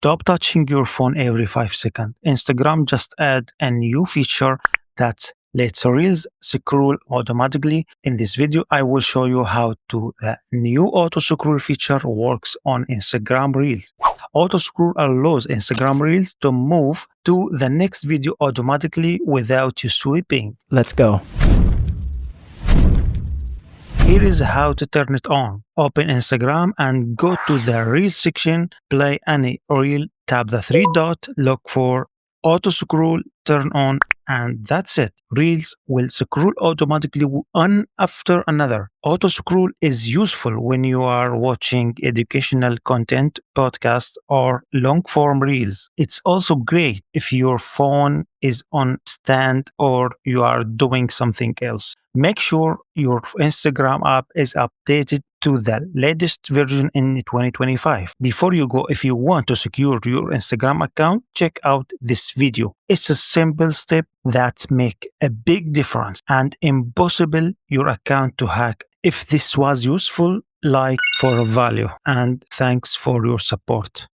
Stop touching your phone every 5 seconds. Instagram just add a new feature that lets Reels scroll automatically. In this video, I will show you how the new auto scroll feature works on Instagram Reels. Auto scroll allows Instagram Reels to move to the next video automatically without you sweeping. Let's go. Here is how to turn it on. Open Instagram and go to the Reels section, play any reel, tap the three dot, look for auto scroll, turn on, and that's it. Reels will scroll automatically one after another. Auto scroll is useful when you are watching educational content, podcasts, or long form reels. It's also great if your phone is on stand or you are doing something else. Make sure your Instagram app is updated to the latest version in 2025. Before you go, if you want to secure your Instagram account, check out this video. It's a simple step that make a big difference and impossible your account to hack. If this was useful, like for a value, and thanks for your support.